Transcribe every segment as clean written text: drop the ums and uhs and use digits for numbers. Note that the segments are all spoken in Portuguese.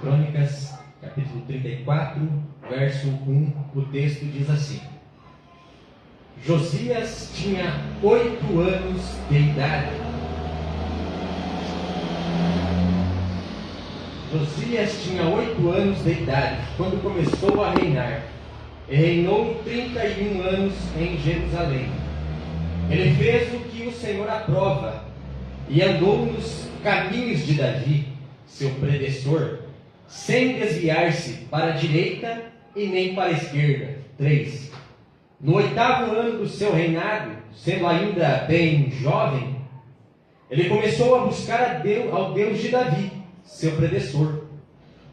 Crônicas, capítulo 34, verso 1, o texto diz assim: Josias tinha 8 anos de idade. Josias tinha 8 anos de idade quando começou a reinar. E reinou 31 anos em Jerusalém. Ele fez o que o Senhor aprova e andou nos caminhos de Davi, seu predecessor, sem desviar-se para a direita e nem para a esquerda. 3. No 8º ano do seu reinado, sendo ainda bem jovem, ele começou a buscar ao Deus de Davi, seu predecessor.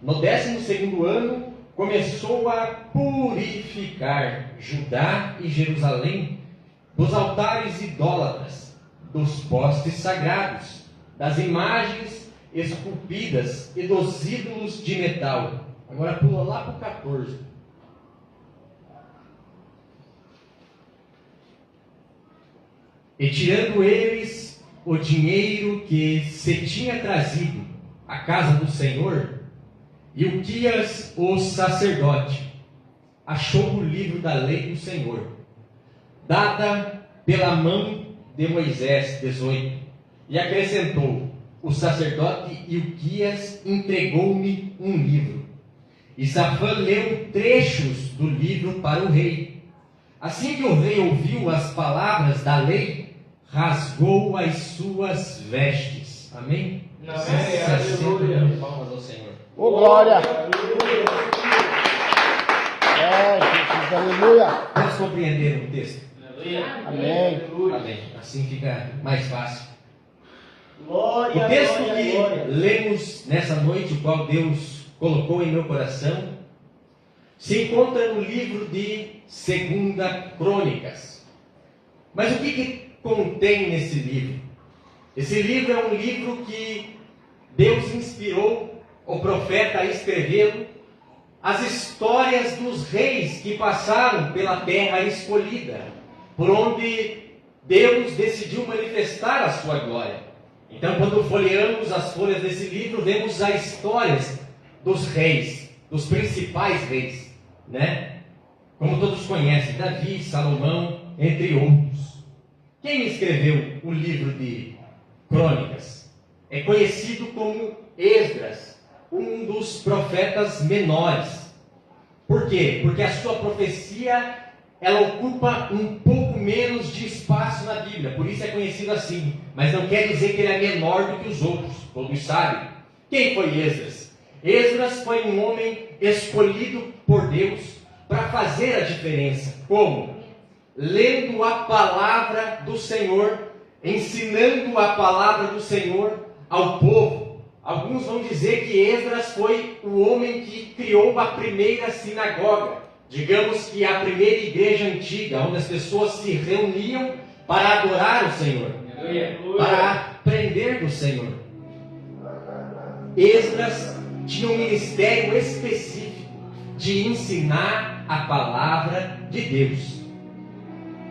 No 12º ano, começou a purificar Judá e Jerusalém dos altares idólatras, dos postes sagrados, das imagens esculpidas e dos ídolos de metal. Agora pula lá para o 14. E tirando eles o dinheiro que se tinha trazido à casa do Senhor, Ilquias, o sacerdote, achou o livro da lei do Senhor, dada pela mão de Moisés. 18. E acrescentou: o sacerdote Ilquias entregou-me um livro. E Safã leu trechos do livro para o rei. Assim que o rei ouviu as palavras da lei, rasgou as suas vestes. Amém? Amém. Palmas ao Senhor. Ô, glória! Jesus, aleluia! Vamos compreender o texto? Amém. Amém. Assim fica mais fácil. Glória, O texto glória, que glória. lemos nessa noite, o qual Deus colocou em meu coração, se encontra no livro de 2 Crônicas. Mas o que contém nesse livro? Esse livro é um livro que Deus inspirou o profeta a escrevê-lo, as histórias dos reis que passaram pela terra escolhida, por onde Deus decidiu manifestar a sua glória. Então, quando folheamos as folhas desse livro, vemos as histórias dos reis, dos principais reis, né? Como todos conhecem, Davi, Salomão, entre outros. Quem escreveu o livro de Crônicas? É conhecido como Esdras, um dos profetas menores. Por quê? Porque a sua profecia, ela ocupa um pouco menos de espaço na Bíblia, por isso é conhecido assim. Mas não quer dizer que ele é menor do que os outros, todos sabem. Quem foi Esdras? Esdras foi um homem escolhido por Deus para fazer a diferença. Como? Lendo a palavra do Senhor, ensinando a palavra do Senhor ao povo. Alguns vão dizer que Esdras foi o homem que criou a primeira sinagoga. Digamos que a primeira igreja antiga, onde as pessoas se reuniam para adorar o Senhor, para aprender do Senhor. Esdras tinha um ministério específico de ensinar a palavra de Deus.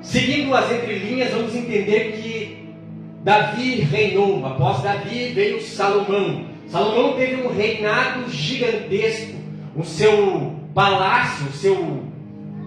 Seguindo as entrelinhas, vamos entender que Davi reinou. Após Davi veio Salomão. Salomão teve um reinado gigantesco. O seu palácio,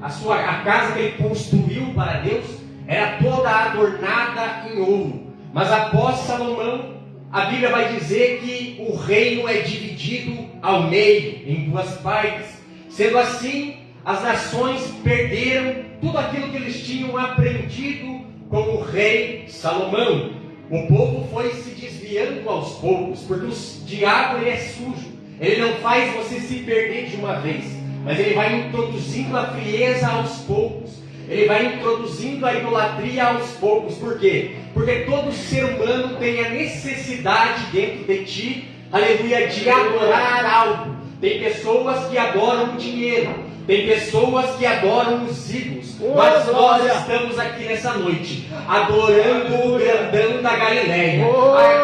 a casa que ele construiu para Deus era toda adornada em ouro. Mas após Salomão, a Bíblia vai dizer que o reino é dividido ao meio, em 2 partes. Sendo assim, as nações perderam tudo aquilo que eles tinham aprendido com o rei Salomão. O povo foi se desviando aos poucos, porque o diabo ele é sujo. Ele não faz você se perder de uma vez, mas ele vai introduzindo a frieza aos poucos. Ele vai introduzindo a idolatria aos poucos. Por quê? Porque todo ser humano tem a necessidade dentro de ti, aleluia, de adorar algo. Tem pessoas que adoram o dinheiro, tem pessoas que adoram os ídolos. Mas nós estamos aqui nessa noite adorando o grandão da Galileia,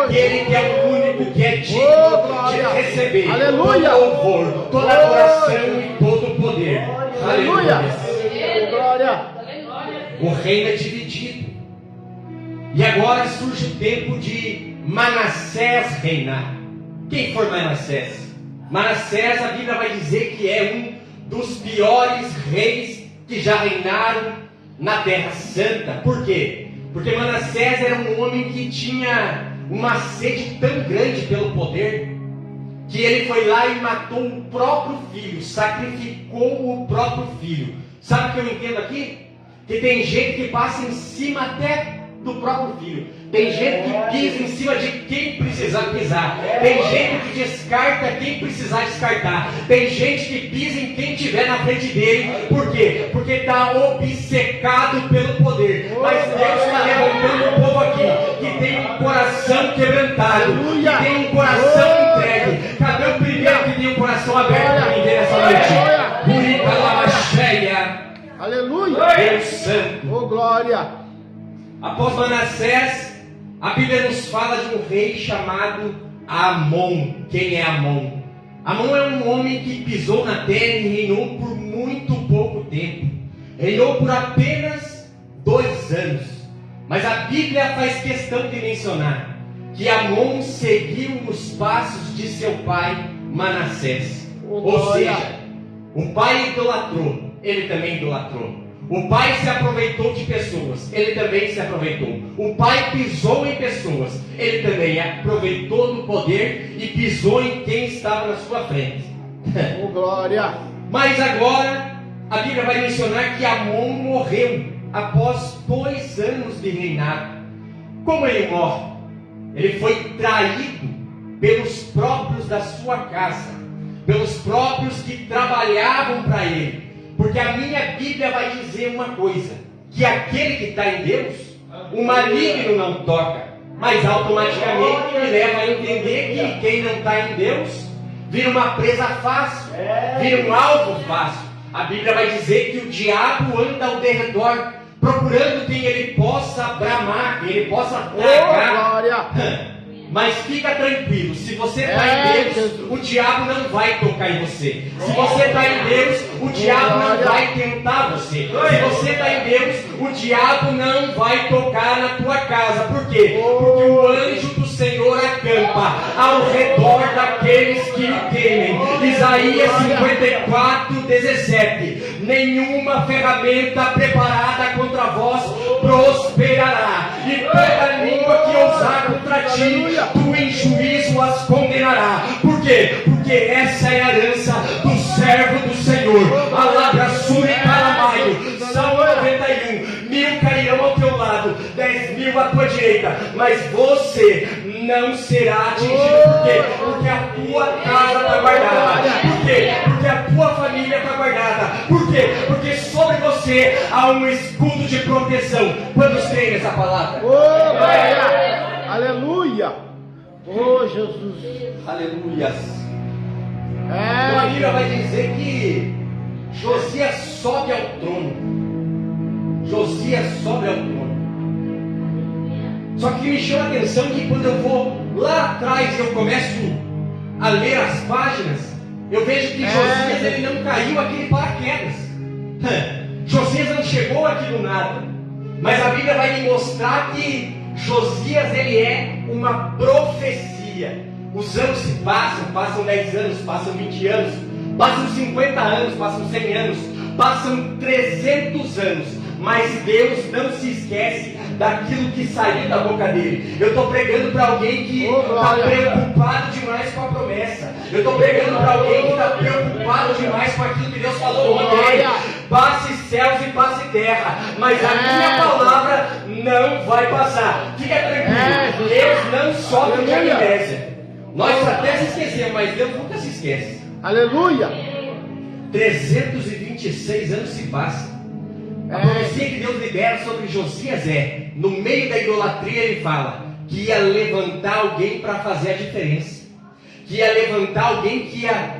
aquele que é o único que é digno de receber todo louvor, toda adoração e todo poder. Aleluia! O reino é dividido. E agora surge o tempo de Manassés reinar. Quem foi Manassés? Manassés, a Bíblia vai dizer que é um dos piores reis que já reinaram na Terra Santa. Por quê? Porque Manassés era um homem que tinha uma sede tão grande pelo poder, que ele foi lá e matou o próprio filho, sacrificou o próprio filho. Sabe o que eu entendo aqui? Que tem gente que passa em cima até do próprio filho. Tem gente que pisa em cima de quem precisar pisar. Tem gente que descarta quem precisar descartar. Tem gente que pisa em quem estiver na frente dele. Por quê? Porque está obcecado pelo poder. Mas Deus está levantando um povo aqui que tem um coração quebrantado, que tem um coração entregue. Cadê o primeiro que tem um coração aberto para mim ver essa noite? Purica lava cheia. Aleluia. Deus Santo. Oh, glória. Após Manassés, a Bíblia nos fala de um rei chamado Amon. Quem é Amon? Amon é um homem que pisou na terra e reinou por muito pouco tempo. Reinou por apenas 2 anos. Mas a Bíblia faz questão de mencionar que Amon seguiu os passos de seu pai Manassés. Ou seja, o pai idolatrou, ele também idolatrou. O pai se aproveitou de pessoas, ele também se aproveitou. O pai pisou em pessoas, ele também aproveitou do poder e pisou em quem estava na sua frente. Oh, glória. Mas agora a Bíblia vai mencionar que Amon morreu após 2 anos de reinado. Como ele morre? Ele foi traído pelos próprios da sua casa, pelos próprios que trabalhavam para ele. Porque a minha Bíblia vai dizer uma coisa: que aquele que está em Deus, o maligno não toca. Mas automaticamente me leva a entender que quem não está em Deus vira uma presa fácil, vira um alvo fácil. A Bíblia vai dizer que o diabo anda ao derredor, procurando quem ele possa bramar, quem ele possa tragar. Glória. Mas fica tranquilo, se você está em Deus, o diabo não vai tocar em você. Se você está em Deus, o diabo não vai tentar você. Se você está em Deus, o diabo não vai tocar na tua casa. Por quê? Porque o anjo do Senhor acampa ao redor daqueles que o temem. Isaías 54:17. Nenhuma ferramenta preparada contra vós prosperará, e toda língua que ousar contra ti, tu em juízo as condenará. Por quê? Porque essa é a herança do servo do Senhor. Alabra suri calamaio. Salmo 91. 1000 cairão ao teu lado, 10.000 à tua direita, mas você não será atingido. Por quê? Porque a tua casa está guardada. Por quê? Porque a tua família está guardada. Por quê? Porque sobre você há um escudo de proteção. Quantos creem nessa palavra? Oh, glória. Aleluia. Oh, Jesus. Aleluias. Então a Bíblia vai dizer que Josias sobe ao trono. Josias sobe ao trono. Só que me chama a atenção que quando eu vou lá atrás e eu começo a ler as páginas, eu vejo que Josias ele não caiu aqui de paraquedas. Josias não chegou aqui do nada. Mas a Bíblia vai me mostrar que Josias ele é uma profecia. Os anos se passam 10 anos, passam 20 anos, passam 50 anos, passam 100 anos, passam 300 anos. Mas Deus não se esquece daquilo que saiu da boca dele. Eu estou pregando para alguém que está preocupado demais com a promessa. Eu estou pregando para alguém que está preocupado demais com aquilo que Deus falou ontem. Passe céus e passe terra, mas a minha palavra não vai passar. Fica tranquilo, Deus não sofre de amnésia. Nós até se esquecemos, mas Deus nunca se esquece. Aleluia. 326 anos se passam. A profecia que Deus libera sobre Josias no meio da idolatria ele fala que ia levantar alguém para fazer a diferença, que ia levantar alguém que ia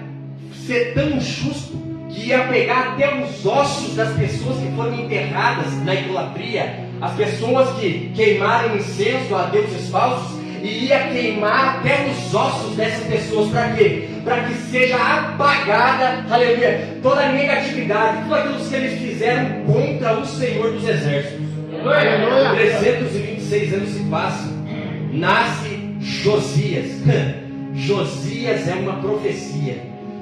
ser tão justo, que ia pegar até os ossos das pessoas que foram enterradas na idolatria, as pessoas que queimaram incenso a deuses falsos, e ia queimar até os ossos dessas pessoas. Para quê? Para que seja apagada, aleluia, toda a negatividade, tudo aquilo que eles fizeram contra o Senhor dos Exércitos. 326 anos se passam, nasce Josias. Josias é uma profecia.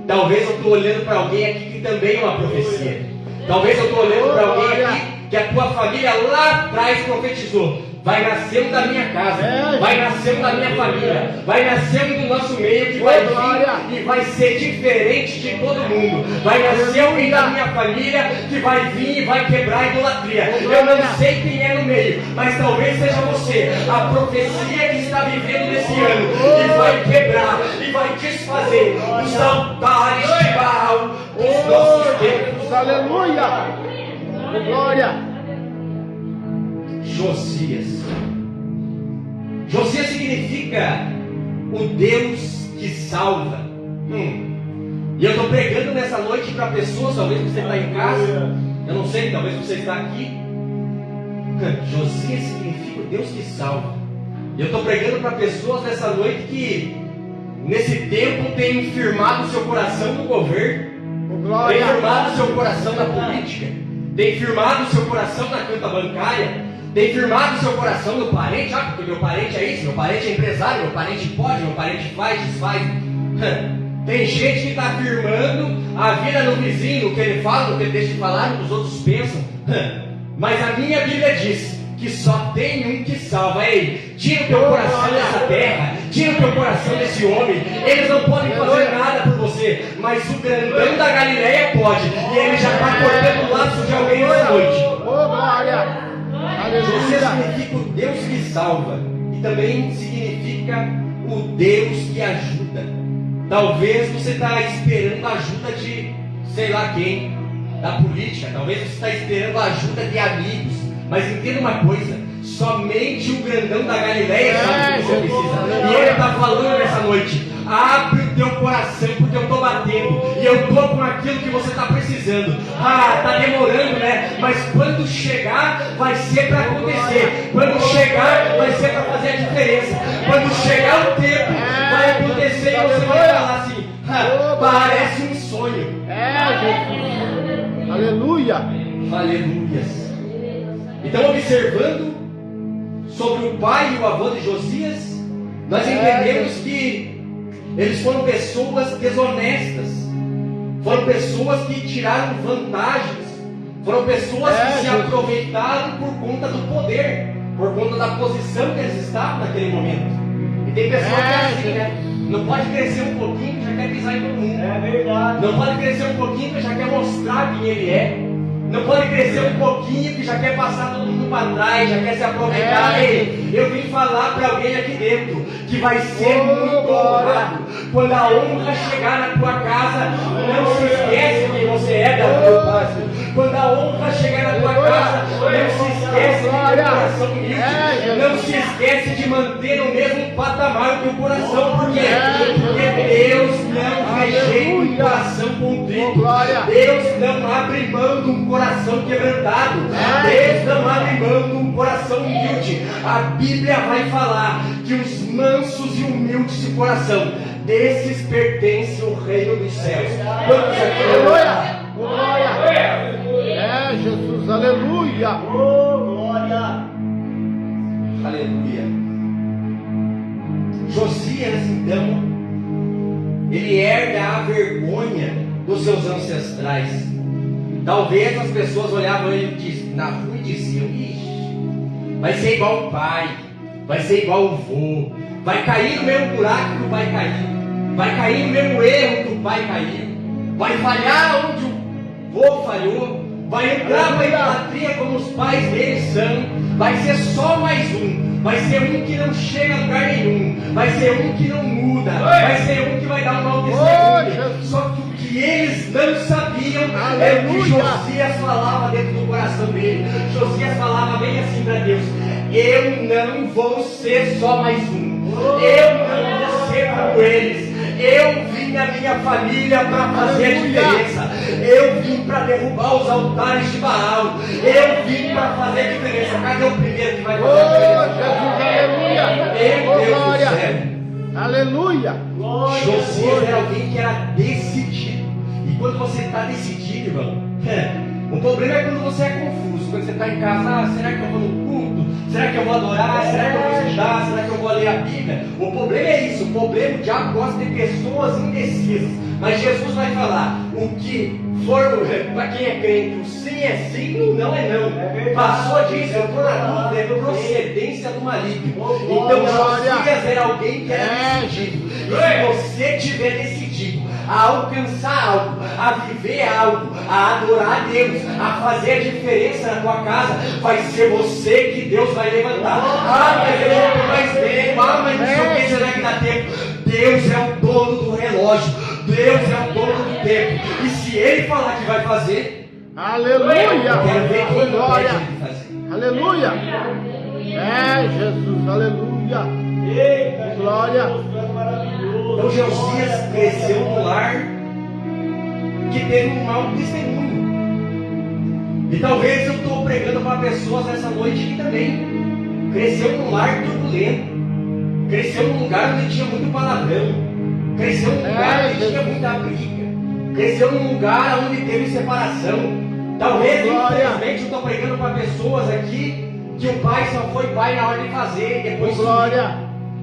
Talvez eu estou olhando para alguém aqui que também é uma profecia. Talvez eu estou olhando para alguém aqui que a tua família lá atrás profetizou. Vai nascer um da minha casa, vai nascer um da minha família, vai nascer um do nosso meio que vai vir e vai ser diferente de todo mundo. Vai nascer um da minha família que vai vir e vai quebrar a idolatria. Eu não sei quem é no meio, mas talvez seja você, a profecia que está vivendo nesse ano, e vai quebrar e vai desfazer os altares de Baal dos nossos tempos. Aleluia! Glória! Josias. Josias significa o Deus que salva. E eu estou pregando nessa noite para pessoas, talvez você está em casa, eu não sei, talvez você está aqui. Josias significa o Deus que salva. E eu estou pregando para pessoas nessa noite que nesse tempo tem firmado seu coração no governo, tem firmado seu coração na política, tem firmado seu coração na conta bancária, tem firmado seu coração no parente, porque meu parente é isso, meu parente é empresário, meu parente pode, meu parente faz, desfaz. Tem gente que está firmando a vida no vizinho, no que ele fala, no que ele deixa de falar, no que os outros pensam. Mas a minha Bíblia diz que só tem um que salva. Ei, tira o teu coração dessa terra, tira o teu coração desse homem. Eles não podem fazer nada por você, mas o grandão da Galileia pode, e ele já está cortando o laço de alguém essa noite. Glória! Josias significa o Deus que salva, e também significa o Deus que ajuda. Talvez você está esperando a ajuda de sei lá quem, da política, talvez você está esperando a ajuda de amigos, mas entenda uma coisa, somente o grandão da Galileia sabe o que você precisa, e ele está falando nessa noite: abre o teu coração, porque eu estou batendo, e eu estou com aquilo que você está precisando. Está demorando, né? Mas quando chegar, vai ser para acontecer. Quando chegar, vai ser para fazer a diferença. Quando chegar o tempo, vai acontecer e você vai falar assim: parece um sonho. Jesus. Aleluia. Aleluias. Então, observando sobre o pai e o avô de Josias, nós entendemos que eles foram pessoas desonestas, foram pessoas que tiraram vantagens, foram pessoas que se aproveitaram por conta do poder, por conta da posição que eles estavam naquele momento. E tem pessoas que é assim, né? Não pode crescer um pouquinho que já quer pisar em todo mundo. É verdade. Não pode crescer um pouquinho que já quer mostrar quem ele é. Não pode crescer um pouquinho que já quer passar todo mundo para trás, já quer se aproveitar. Ei, eu vim falar para alguém aqui dentro que vai ser muito honrado. Quando a honra chegar na tua casa, não se esquece quem você é, meu Pai. Quando a honra chegar na tua casa, não se esquece de ter um coração humilde. Não se esquece de manter o mesmo patamar do teu coração. Por quê? Porque Deus não rejeita um coração contrito. Deus não abre mão de um coração quebrantado. Deus não abre mão de um coração humilde. A Bíblia vai falar que os mansos e humildes de coração, desses pertence o reino dos céus. Quantos aqui? Glória! Jesus, aleluia! Glória! Aleluia! Josias, então, ele herda a vergonha dos seus ancestrais. Talvez as pessoas olhavam ele na rua e diziam: ixi, vai ser igual o pai, vai ser igual o vô, vai cair no mesmo buraco que o pai caiu, vai cair no mesmo erro que o pai caiu, vai falhar onde o vô falhou, vai entrar para a idolatria como os pais dele são, vai ser só mais um, vai ser um que não chega a lugar nenhum, vai ser um que não muda, vai ser um que vai dar um mau testemunho. Só que o que eles não sabiam é o que Josias falava dentro do coração dele. Josias falava bem assim para Deus: eu não vou ser só mais um, eu não vou ser como eles. Eu vim a minha família para fazer a diferença. Eu vim para derrubar os altares de Baal. Eu vim para fazer a diferença. Cadê o primeiro que vai fazer a diferença? Jesus, aleluia! Glória! Aleluia! Josias era alguém que era decidido. E quando você está decidido, irmão, o problema é quando você é confuso. quando você está em casa, será que eu vou no culto? Será que eu vou adorar? Será que eu vou estudar? Será que eu vou ler a Bíblia? O problema é isso, o problema, o diabo gosta de pessoas indecisas. Mas Jesus vai falar, o que for, para quem é crente, o sim é sim, o não é não. Passou disso, eu estou na dúvida, é procedência do maligno. Então Josias era alguém que era decidido. E se você tiver decidido a alcançar algo, a viver algo, a adorar a Deus, a fazer a diferença na tua casa, vai ser você que Deus vai levantar. Ah, mas eu não tenho mais tempo. Ah, mas não sei o que, será que dá tempo? Deus é o dono do relógio. Deus é o dono do tempo. E se Ele falar que vai fazer, Aleluia. eu quero ver quem Glória. pede Ele fazer. Aleluia. É, Jesus. Aleluia. Eita, Glória. Jesus, maravilhoso. Então Josias cresceu num lar que teve um mau testemunho. E talvez eu estou pregando para pessoas nessa noite que também cresceu num lar turbulento, cresceu num lugar onde tinha muito palavrão, cresceu num lugar onde tinha muita briga, cresceu num lugar onde teve separação. Talvez, infelizmente, eu estou pregando para pessoas aqui que o pai só foi pai na hora de fazer, depois Glória.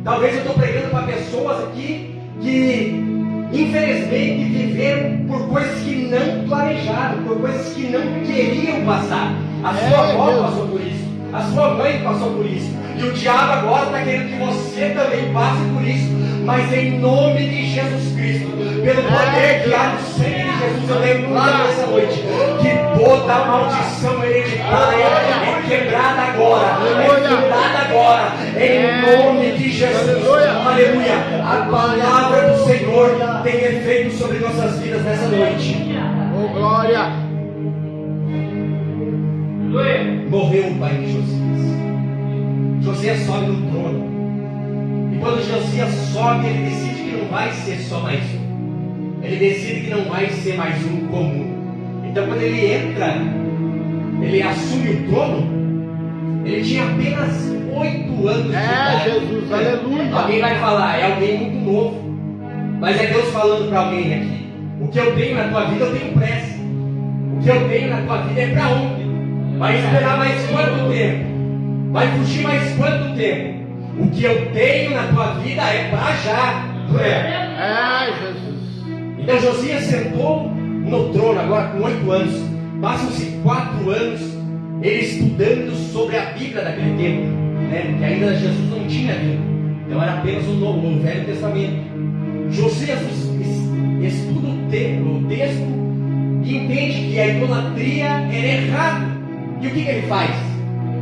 Talvez eu estou pregando para pessoas aqui que infelizmente viveram por coisas que não planejaram, por coisas que não queriam passar. A sua avó passou por isso, a sua mãe passou por isso, e o diabo agora está querendo que você também passe por isso. Mas em nome de Jesus Cristo, pelo poder que há no sangue de Jesus, eu declaro essa noite que toda maldição hereditária é quebrada agora, é quebrada agora, em nome de Jesus. Aleluia. A palavra do Senhor tem efeito sobre nossas vidas nessa noite. Oh, glória. Morreu o pai de Josias. Josias sobe no trono. E quando Josias sobe, ele decide que não vai ser só mais um. Ele decide que não vai ser mais um comum. Então quando ele entra, ele assume o trono, ele tinha apenas 8 anos de idade. Jesus, aleluia. Alguém vai falar, é alguém muito novo. Mas é Deus falando para alguém aqui. O que eu tenho na tua vida, eu tenho pressa. O que eu tenho na tua vida é para ontem. Vai esperar mais quanto tempo? Vai fugir mais quanto tempo? O que eu tenho na tua vida é para já. Jesus. Então Josias sentou no trono agora com 8 anos. Passam-se 4 anos ele estudando sobre a Bíblia daquele tempo, né? Que ainda Jesus não tinha vindo. Então era apenas o Velho Testamento. Josias estuda o texto e entende que a idolatria era errado. E o que ele faz?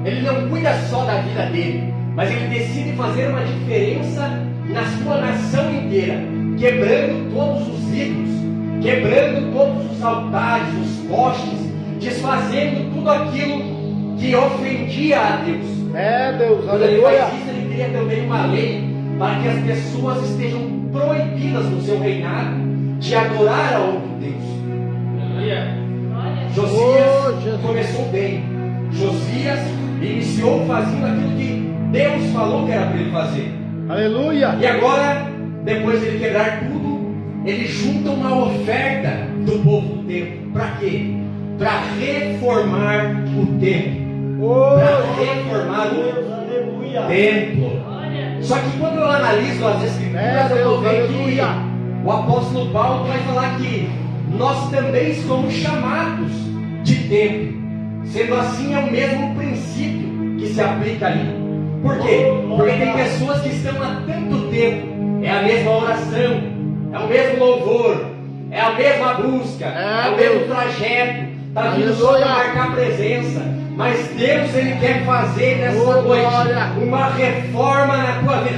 Ele não cuida só da vida dele, mas ele decide fazer uma diferença na sua nação inteira, quebrando todos os ídolos, quebrando todos os altares, os postes, desfazendo tudo aquilo que ofendia a Deus. Deus, Quando ele aleluia. faz isso, ele cria também uma lei para que as pessoas estejam proibidas no seu reinado de adorar a outro Deus. Josias começou bem. Josias iniciou fazendo aquilo que Deus falou que era para ele fazer. Aleluia. E agora, depois de ele quebrar tudo, ele junta uma oferta do povo do templo. Para quê? Para reformar o templo. Para reformar o templo. Só que quando eu analiso as escrituras, eu vou ver que o apóstolo Paulo vai falar que nós também somos chamados de templo. Sendo assim, é o mesmo princípio que se aplica ali. Por quê? Porque tem pessoas que estão há tanto tempo, é a mesma oração, é o mesmo louvor, é a mesma busca, é o mesmo trajeto, está vindo só para marcar presença. Mas Deus, Ele quer fazer nessa noite uma reforma na tua vida.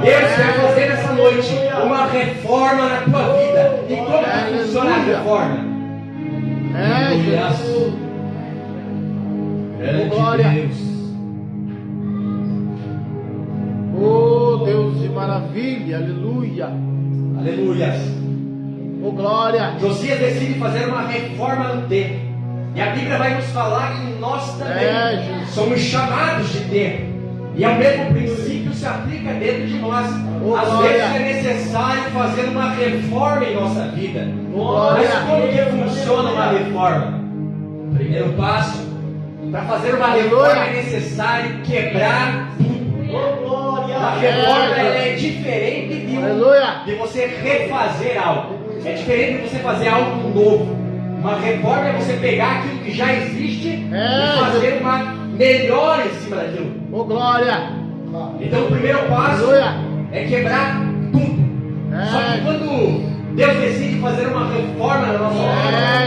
Deus quer fazer nessa noite uma reforma na tua vida. E como que funciona a reforma? Jesus. Glória a Deus. Oh, Deus de maravilha, aleluia. Aleluia. Oh, glória. Josias decide fazer uma reforma no templo. E a Bíblia vai nos falar que nós também somos chamados de templo. E o mesmo princípio se aplica dentro de nós. Às vezes é necessário fazer uma reforma em nossa vida. Mas como que funciona uma reforma? Primeiro passo, Para fazer uma reforma é necessário quebrar tudo. A reforma ela é diferente de você refazer algo. É diferente de você fazer algo novo. Uma reforma é você pegar aquilo que já existe e fazer uma melhor em cima daquilo. Oh, glória. Então o primeiro passo é quebrar tudo. Só que quando Deus decide fazer uma reforma na nossa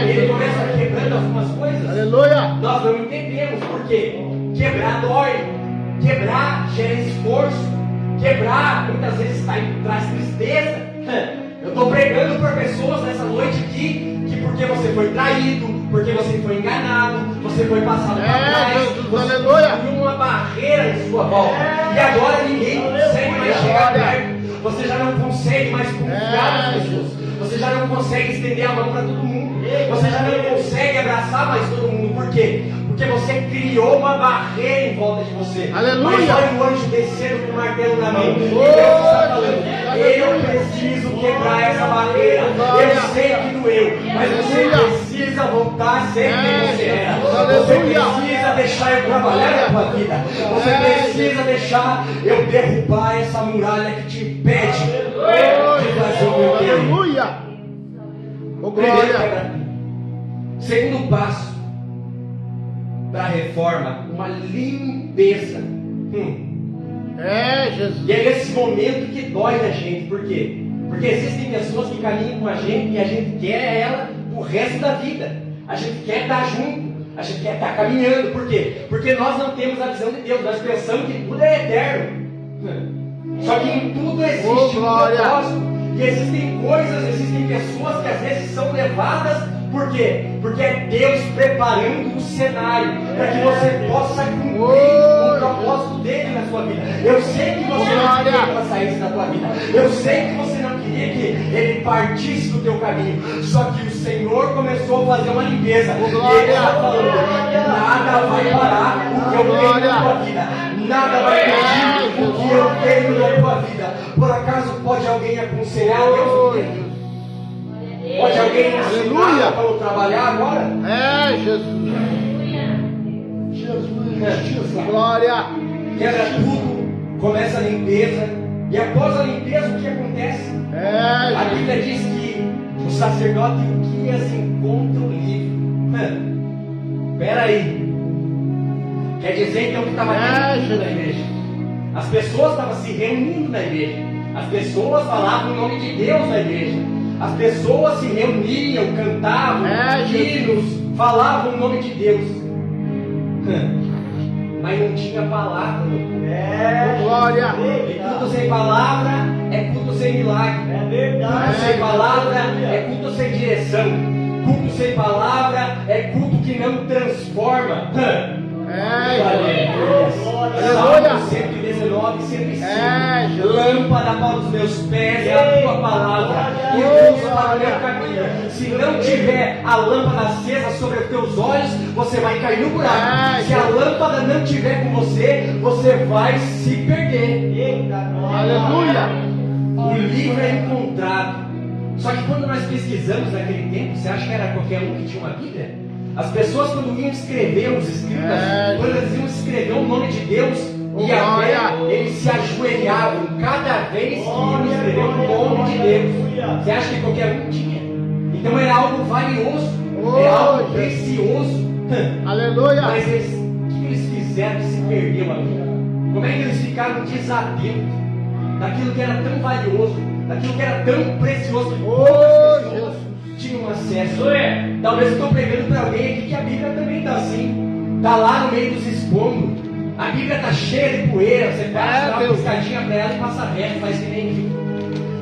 vida, Ele começa quebrando algumas coisas. Aleluia. Nós não entendemos por quê. Quebrar dói. Quebrar gera esforço. Quebrar muitas vezes traz tristeza. Eu estou pregando para pessoas nessa noite aqui que porque você foi traído, porque você foi enganado, você foi passado para trás, você construiu uma barreira em sua volta. E agora ninguém consegue mais chegar perto. Você já não consegue mais confiar nas pessoas. Você já não consegue estender a mão para todo mundo. Você já não consegue abraçar mais todo mundo. Por quê? Porque você criou uma barreira em volta de você. Aleluia. Mas olha o anjo descendo com o martelo na mão. E Deus está falando: eu preciso quebrar essa barreira. Eu sei que doeu, mas você precisa voltar a ser quem você era. Você precisa deixar eu trabalhar na tua vida. Você precisa deixar eu derrubar essa muralha que te impede de fazer o meu bem. Aleluia. Oh, glória. Segundo passo para a reforma, uma limpeza. Jesus. E é nesse momento que dói na gente. Por quê? Porque existem pessoas que caminham com a gente e a gente quer ela o resto da vida. A gente quer estar junto. A gente quer estar caminhando. Por quê? Porque nós não temos a visão de Deus. Nós pensamos que tudo é eterno. Só que em tudo existe um propósito. E existem coisas, existem pessoas que às vezes são levadas. Por quê? Porque é Deus preparando um cenário para que você possa cumprir o propósito dele na sua vida. Eu sei que você não queria que ela saísse da tua vida. Eu sei que você não queria que ele partisse do teu caminho. Só que o Senhor começou a fazer uma limpeza. E Ele está falando: nada vai parar o que eu tenho na tua vida. Nada vai impedir o que eu tenho na tua vida. Por acaso pode alguém aconselhar Deus? Pode alguém ensinar para eu trabalhar agora? Jesus. Glória. Quebra tudo, começa a limpeza. E após a limpeza, o que acontece? A Bíblia diz que o sacerdote Uquias encontra o livro. Espera aí. Quer dizer então que estava reunindo na igreja. As pessoas estavam se reunindo na igreja. As pessoas falavam o nome de Deus na igreja. As pessoas se reuniam, cantavam hinos, falavam o nome de Deus. Mas não tinha palavra. Glória. E culto sem palavra é culto sem milagre. Culto sem palavra é culto sem direção. Culto sem palavra é culto que não transforma. Salmo 119, 105. Lâmpada para os meus pés é a tua palavra e luz para o meu caminho. Se não tiver a lâmpada acesa sobre os teus olhos, você vai cair no buraco. Se a lâmpada não tiver com você, você vai se perder. Aleluia. O livro é encontrado. Só que quando nós pesquisamos naquele tempo, você acha que era qualquer um que tinha uma Bíblia? As pessoas, quando iam escrever os escritas, quando eles iam escrever o nome de Deus e a fé, eles se ajoelhavam cada vez que iam escrever o nome de Deus. Você acha que qualquer um tinha? Então era algo valioso, era algo precioso. Aleluia. Mas eles, o que eles fizeram que se perdeu ali? Como é que eles ficaram desatentos daquilo que era tão valioso, daquilo que era tão precioso que poucas pessoas tinham acesso? Talvez eu estou pregando para alguém aqui que a Bíblia também está assim. Está lá no meio dos escombros. A Bíblia está cheia de poeira. Você passa dá uma piscadinha para ela e passa reto, faz que nem viu.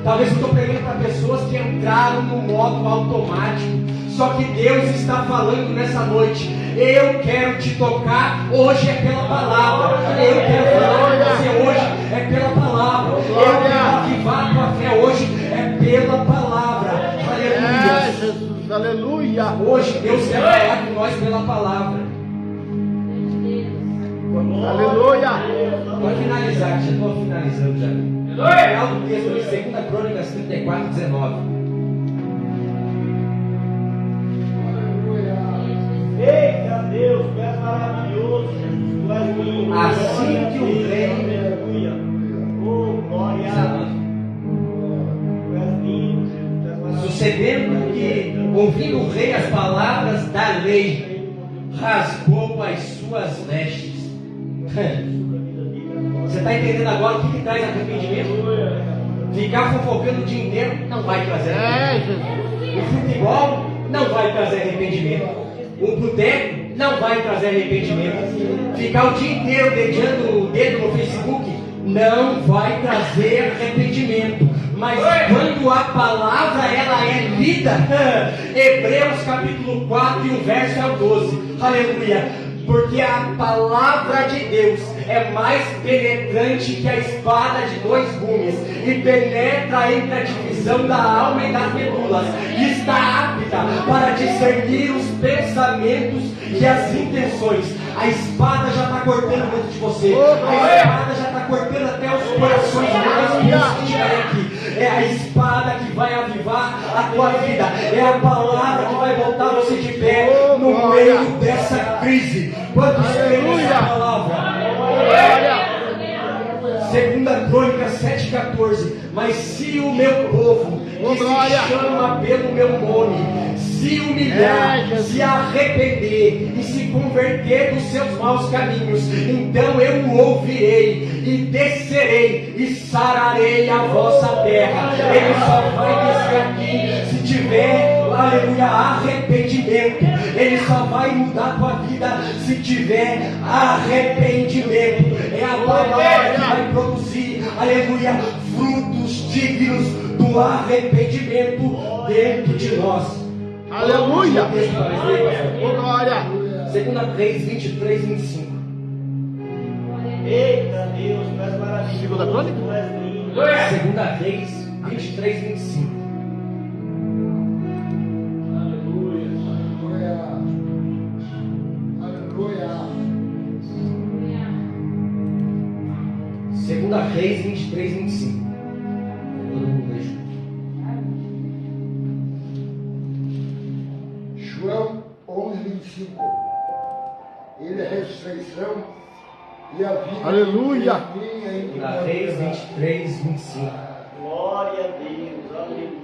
Talvez eu estou pregando para pessoas que entraram no modo automático. Só que Deus está falando nessa noite: eu quero te tocar, hoje é pela palavra. Eu quero falar com você hoje, é pela palavra. Eu quero avivar a tua fé hoje, é pela palavra. Aleluia. Jesus, aleluia. Hoje Deus quer falar com nós pela palavra. Aleluia. Para finalizar, já estou finalizando já. No final do texto de 2 Crônicas 34, 19. Eita Deus, tu és maravilhoso. Assim que o rei Aleluia. Oh, glória. Tu és lindo, Jesus. Tu és maravilhoso. sucedendo que, ouvindo o rei as palavras da lei, rasgou as suas vestes. Você está entendendo agora o que traz arrependimento? Ficar fofocando o dia inteiro não vai trazer arrependimento. O futebol não vai trazer arrependimento. O boteco não vai trazer arrependimento. Ficar o dia inteiro dedando o dedo no Facebook não vai trazer arrependimento. Mas quando a palavra ela é lida, Hebreus capítulo 4 e o verso é o 12. Aleluia. Porque a palavra de Deus é mais penetrante que a espada de dois gumes e penetra entre a divisão da alma e das medulas e está apta para discernir os pensamentos e as intenções. A espada já está cortando dentro de você. A espada já está cortando até os corações mais puros que tiverem aqui. É a espada que vai avivar a tua vida. É a palavra que vai botar você de pé no meio dessa crise. Quantos creem nessa palavra? Segunda Crônicas 7,14. Mas se o meu povo, que se chama pelo meu nome, se humilhar, se arrepender e se converter dos seus maus caminhos, então eu o ouvirei e descerei e sararei a vossa terra. Ele só vai descer aqui se tiver, aleluia, arrependimento. Ele só vai mudar a tua vida se tiver arrependimento. É a palavra que vai produzir, aleluia, frutos dignos do arrependimento dentro de nós. Aleluia. Glória. 2 Reis 23, 25. Eita Deus, tu és maravilhoso. Segunda Crônica? Tu és lindo. 2 Reis 23, 25. Segunda Reis 23, 25. Todo mundo veja. João 11, 25. Ele é a ressurreição e a vida. Aleluia. Segunda Reis 23, 25. Glória a Deus, aleluia.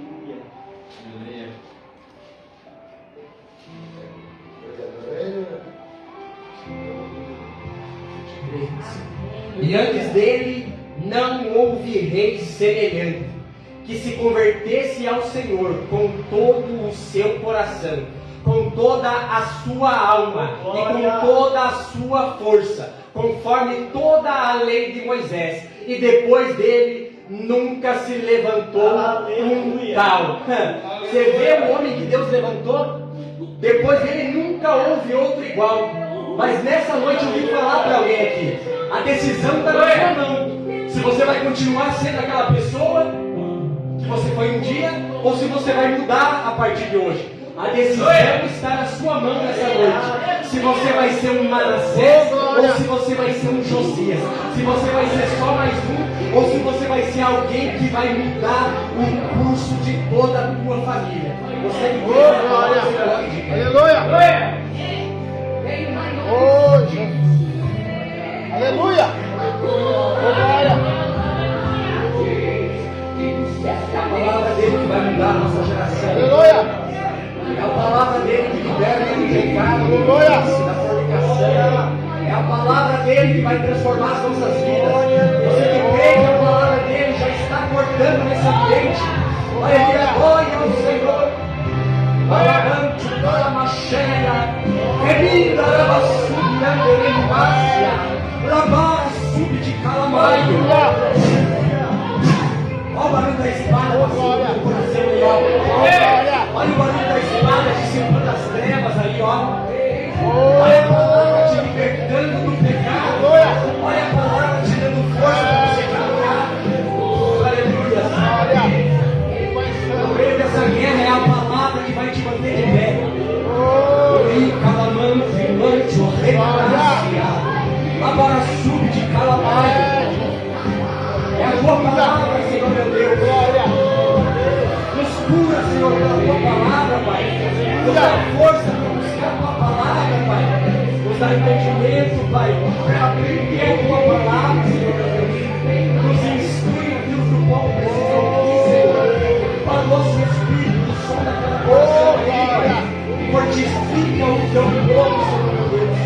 E antes dele não houve rei semelhante, que se convertesse ao Senhor com todo o seu coração, com toda a sua alma e com toda a sua força, conforme toda a lei de Moisés. E depois dele nunca se levantou um tal. Você vê o homem que Deus levantou? Depois dele nunca houve outro igual. Mas nessa noite eu vim falar para alguém aqui: a decisão está na sua mão. Se você vai continuar sendo aquela pessoa que você foi um dia, ou se você vai mudar a partir de hoje. A decisão está na sua mão nessa noite. Se você vai ser um Manassés, ou se você vai ser um Josias. Se você vai ser só mais um, ou se você vai ser alguém que vai mudar o curso de toda a tua família. Você que Glória. Aleluia. Oh, Jesus. Aleluia. Glória. É a palavra dele que vai mudar a nossa geração. Aleluia. É a palavra dele que liberta do pecado, do Aleluia. vício, da fornicação. É a palavra dele que vai transformar as nossas vidas. Você que crê que a palavra dele já está cortando nesse ambiente. Aleluia, glória ao Senhor. Alabante toda a macheira. Remida a basura de Remácia. Labar sub de calamaio. Olha o barulho da espada passando no coração aí, ó. Olha o barulho da espada discipulando das trevas aí, ó. Olha a palavra te libertando do pecado. Olha a palavra te dando força para você caminhar. Aleluia. No meio dessa guerra é a palavra que vai te manter de pé. Calamando, filante, o regracia. Agora sube de calamaio. É a tua palavra, Senhor meu Deus. Nos cura, Senhor, pela tua palavra, Pai. Nos dá força para buscar a tua palavra, Pai. Nos dá entendimento, Pai. Pai, para aprender a tua palavra, Senhor Deus. Nos instrui naquilo que o povo precisa ouvir, Senhor. Para o nosso espírito, o som daquela coração aí, Pai. Fortifica o teu povo, Senhor Deus.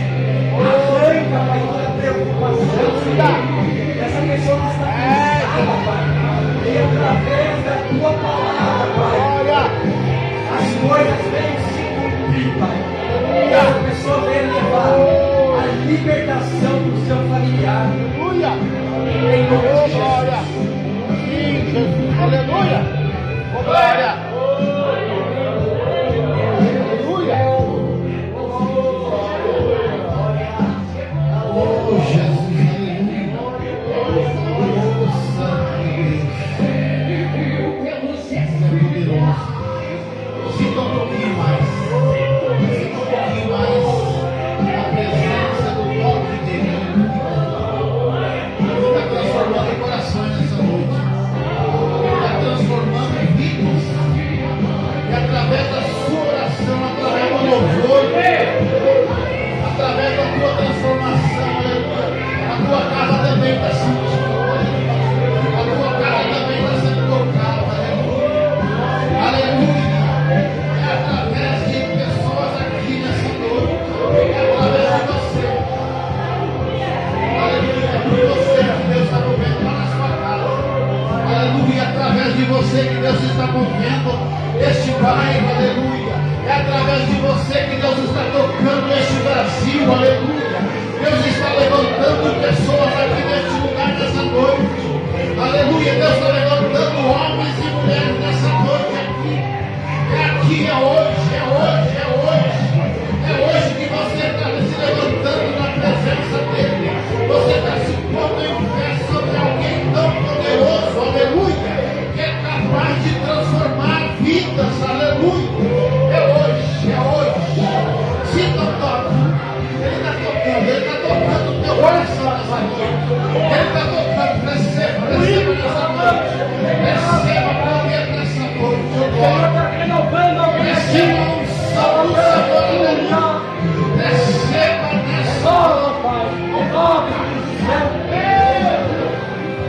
Arranca, Pai, toda preocupação, Senhor. Essa pessoa que está cansada, Pai. E através da tua palavra, Pai, as coisas vêm se cumprir, Pai. E essa pessoa vem levar a libertação do seu familiar. Aleluia. Em nome de Jesus. Glória. Sim, Jesus. Aleluia. Glória. Aleluia. Oh, Jesus, aleluia. Oh, Santo Deus. Você é poderoso. Sinta um pouquinho mais. Sinta um pouquinho mais a presença do toque dele. Ele está transformando corações nessa noite. Ele está transformando vidas. E através da sua oração, através do louvor, através da tua transformação, aleluia, a tua casa também está sentindo, a tua casa também está sendo tocada, aleluia, aleluia. É através de pessoas aqui nessa noite, é através de você, aleluia, é por você que Deus está movendo lá na sua casa, aleluia, é através de você que Deus está movendo este bairro, aleluia. É através de você que Deus está tocando este Brasil, aleluia. Deus está levantando pessoas aqui neste lugar nessa noite, aleluia. Deus está levantando homens e mulheres nessa noite aqui. É aqui, é hoje, é hoje, é hoje. É hoje que você está se levantando na presença dEle. Você está se pondo em pé sobre alguém tão poderoso, aleluia, que é capaz de transformar vidas, aleluia. É hoje, é hoje. Sinta o toque. Ele está tocando o teu coração nessa noite. Ele está tocando, receba nessa noite. Receba poder nessa noite. Receba um salve do Senhor, aleluia. Receba nessa noite.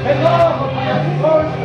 Renova, Pai, a força.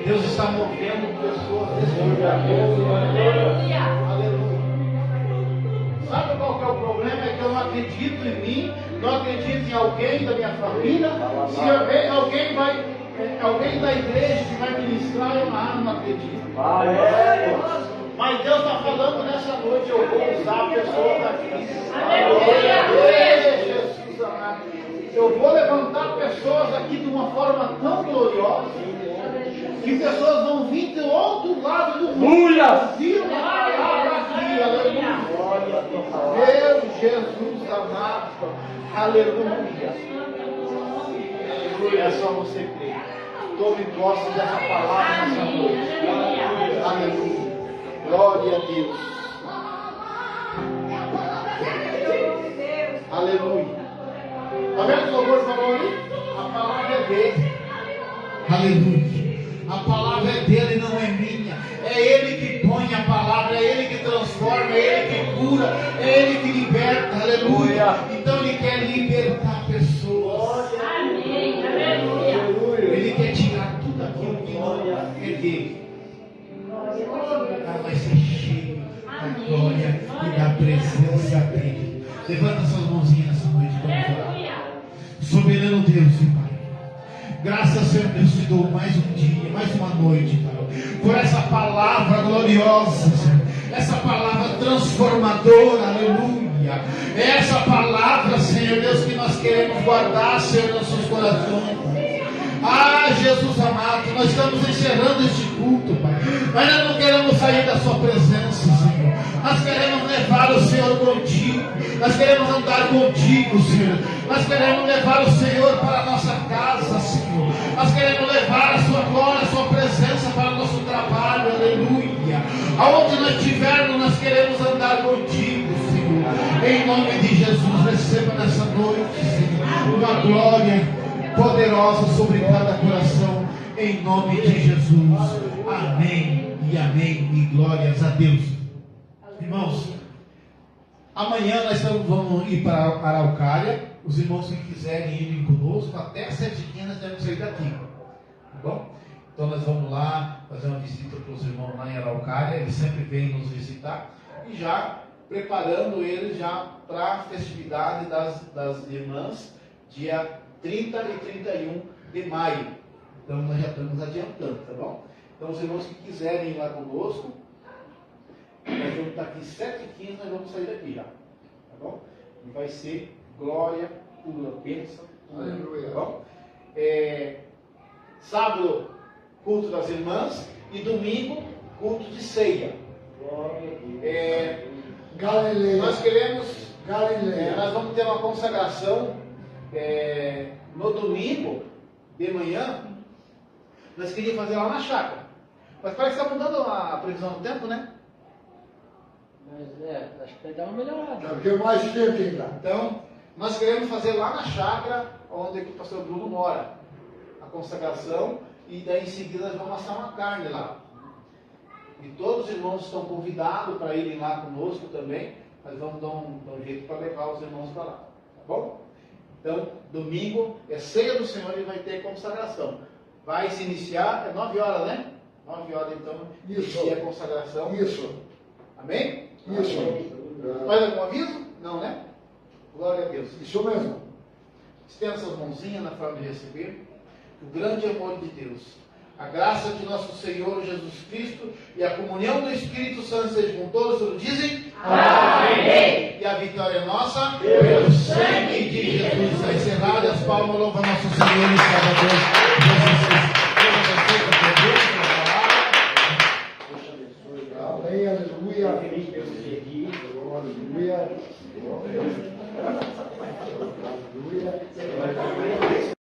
Deus está movendo pessoas nesse lugar. Aleluia. Sabe qual que é o problema? É que eu não acredito em mim, não acredito em alguém da minha família. Se alguém da igreja que vai ministrar, eu não acredito. Mas Deus está falando nessa noite, eu vou usar pessoas aqui. Aleluia. Jesus amado. Eu vou levantar pessoas aqui de uma forma tão gloriosa que pessoas vão vir do outro lado do mundo. Ouvir uma palavra aqui. Aleluia. Meu Jesus amado. Aleluia. Aleluia. É só você crer. Tome posse dessa palavra nessa noite. Aleluia. Glória a Deus. Aleluia. Está vendo o que o louvor falou ali? A palavra é dele. Aleluia. A palavra é dele, não é minha. É ele que põe a palavra, é ele que transforma, é ele que cura, é ele que liberta. Aleluia. Então ele quer libertar pessoas. Amém. Aleluia. Ele quer tirar tudo aquilo que não é dele. Vai ser cheio da glória e da presença dele. Levanta suas mãozinhas nessa noite. Vamos orar. Soberano Deus e Pai, graças, Senhor Deus, te dou mais um dia, mais uma noite, Pai, por essa palavra gloriosa, Senhor, essa palavra transformadora, aleluia. É essa palavra, Senhor Deus, que nós queremos guardar, Senhor, nos nossos corações. Ah, Jesus amado, nós estamos encerrando este culto, Pai. Mas nós não queremos sair da sua presença, Senhor. Nós queremos levar o Senhor contigo. Nós queremos andar contigo, Senhor. Nós queremos levar o Senhor para a nossa casa, Senhor. Nós queremos levar a sua glória, a sua presença para o nosso trabalho, aleluia. Aonde nós estivermos, nós queremos andar contigo, Senhor. Em nome de Jesus, receba nessa noite, Senhor, uma glória poderosa sobre cada coração, em nome de Jesus. Amém e amém e glórias a Deus. Irmãos, amanhã nós vamos ir para a Araucária. Os irmãos que quiserem ir conosco, até 7h15 nós devemos sair daqui, tá bom? Então nós vamos lá fazer uma visita para os irmãos lá em Araucária. Eles sempre vêm nos visitar e já preparando eles já para a festividade das irmãs, dia 30 e 31 de maio. Então nós já estamos adiantando, tá bom? Então os irmãos que quiserem ir lá conosco, nós vamos estar aqui 7h15, nós vamos sair daqui já, tá bom? E vai ser glória, pura bênção, Aleluia. tá bom? Sábado, culto das irmãs, e domingo, culto de ceia. Galileia. Nós queremos, Galileia. nós vamos ter uma consagração no domingo de manhã. Nós queríamos fazer lá na chácara, mas parece que está mudando a previsão do tempo, né? Mas acho que vai dar uma melhorada. Porque mais tempo ainda. Então, nós queremos fazer lá na chácara, onde o pastor Bruno mora, a consagração, e daí em seguida nós vamos assar uma carne lá. E todos os irmãos estão convidados para irem lá conosco também. Nós vamos dar um jeito para levar os irmãos para lá, tá bom? Então, domingo é ceia do Senhor e vai ter consagração. Vai se iniciar, 9 horas, né? 9 horas então, Isso. inicia a consagração. Isso. Amém? Isso. Mais algum aviso? Não, né? Glória a Deus. Isso mesmo. Estenda suas mãozinhas na forma de receber. O grande amor de Deus, a graça de nosso Senhor Jesus Cristo e a comunhão do Espírito Santo seja com todos. Todos dizem amém. E a vitória é nossa pelo sangue de Jesus. Está encerrado, as palmas louvam nosso Senhor e Salvador Jesus Cristo. Amém, aleluia. Aleluia. Aleluia.